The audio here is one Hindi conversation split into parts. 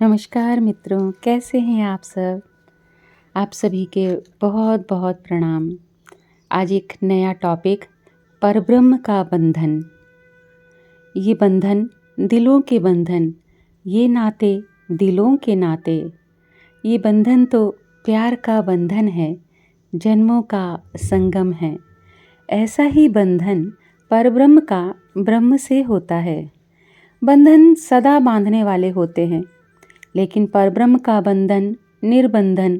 नमस्कार मित्रों, कैसे हैं आप सब? आप सभी के बहुत बहुत प्रणाम। आज एक नया टॉपिक, परब्रह्म का बंधन। ये बंधन, दिलों के बंधन, ये नाते दिलों के नाते। ये बंधन तो प्यार का बंधन है, जन्मों का संगम है। ऐसा ही बंधन परब्रह्म का ब्रह्म से होता है। बंधन सदा बांधने वाले होते हैं, लेकिन परब्रह्म का बंधन निर्बंधन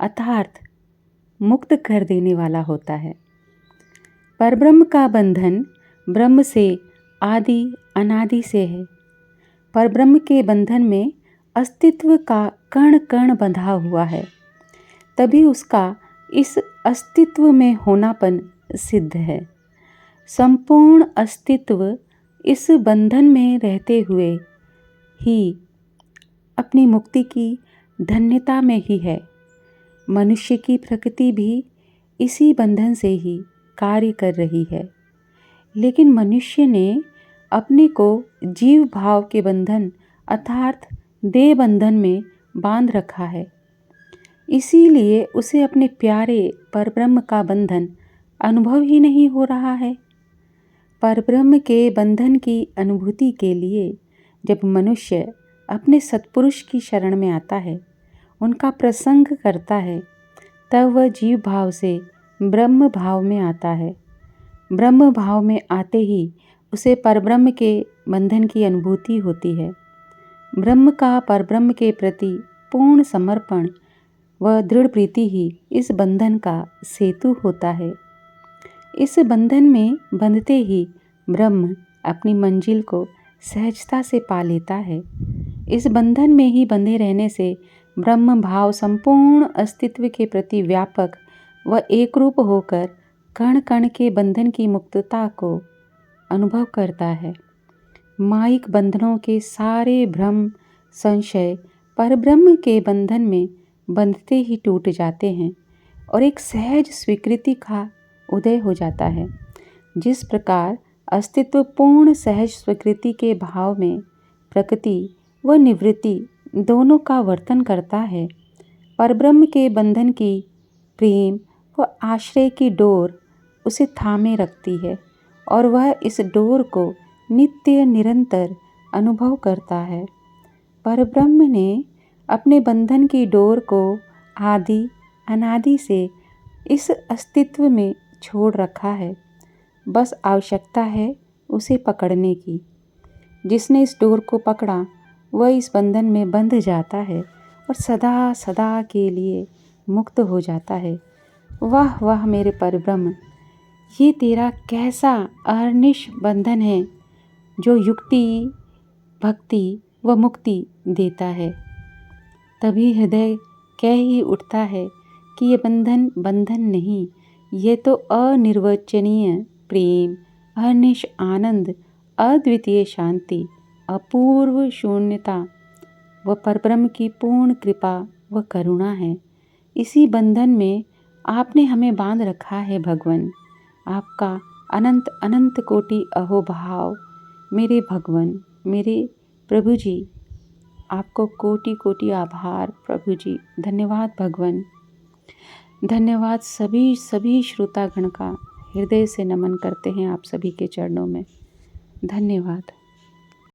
अर्थात मुक्त कर देने वाला होता है। परब्रह्म का बंधन ब्रह्म से आदि अनादि से है। परब्रह्म के बंधन में अस्तित्व का कण कण बंधा हुआ है, तभी उसका इस अस्तित्व में होनापन सिद्ध है। संपूर्ण अस्तित्व इस बंधन में रहते हुए ही अपनी मुक्ति की धन्यता में ही है। मनुष्य की प्रकृति भी इसी बंधन से ही कार्य कर रही है, लेकिन मनुष्य ने अपने को जीव भाव के बंधन अर्थात देह बंधन में बांध रखा है। इसीलिए उसे अपने प्यारे परब्रह्म का बंधन अनुभव ही नहीं हो रहा है। परब्रह्म के बंधन की अनुभूति के लिए जब मनुष्य अपने सत्पुरुष की शरण में आता है, उनका प्रसंग करता है, तब वह जीव भाव से ब्रह्म भाव में आता है। ब्रह्म भाव में आते ही उसे परब्रह्म के बंधन की अनुभूति होती है। ब्रह्म का परब्रह्म के प्रति पूर्ण समर्पण व दृढ़ प्रीति ही इस बंधन का सेतु होता है। इस बंधन में बंधते ही ब्रह्म अपनी मंजिल को सहजता से पा लेता है। इस बंधन में ही बंधे रहने से ब्रह्म भाव संपूर्ण अस्तित्व के प्रति व्यापक व एकरूप होकर कण कण के बंधन की मुक्तता को अनुभव करता है। मायिक बंधनों के सारे भ्रम संशय परब्रह्म के बंधन में बंधते ही टूट जाते हैं और एक सहज स्वीकृति का उदय हो जाता है। जिस प्रकार अस्तित्व पूर्ण सहज स्वीकृति के भाव में प्रकृति व निवृत्ति दोनों का वर्तन करता है, परब्रह्म के बंधन की प्रेम व आश्रय की डोर उसे थामे रखती है और वह इस डोर को नित्य निरंतर अनुभव करता है। परब्रह्म ने अपने बंधन की डोर को आदि अनादि से इस अस्तित्व में छोड़ रखा है। बस आवश्यकता है उसे पकड़ने की। जिसने इस डोर को पकड़ा वह इस बंधन में बंध जाता है और सदा सदा के लिए मुक्त हो जाता है। वाह वाह मेरे परब्रह्म, ये तेरा कैसा अहर्निश बंधन है जो युक्ति भक्ति व मुक्ति देता है। तभी हृदय कह ही उठता है कि ये बंधन बंधन नहीं, ये तो अनिर्वचनीय प्रेम, अहर्निश आनंद, अद्वितीय शांति, अपूर्व शून्यता व परब्रह्म की पूर्ण कृपा व करुणा है। इसी बंधन में आपने हमें बांध रखा है भगवन। आपका अनंत अनंत कोटि अहोभाव मेरे भगवन, मेरे प्रभु जी। आपको कोटि कोटि आभार प्रभु जी। धन्यवाद भगवन। धन्यवाद सभी श्रोतागण का हृदय से नमन करते हैं आप सभी के चरणों में। धन्यवाद।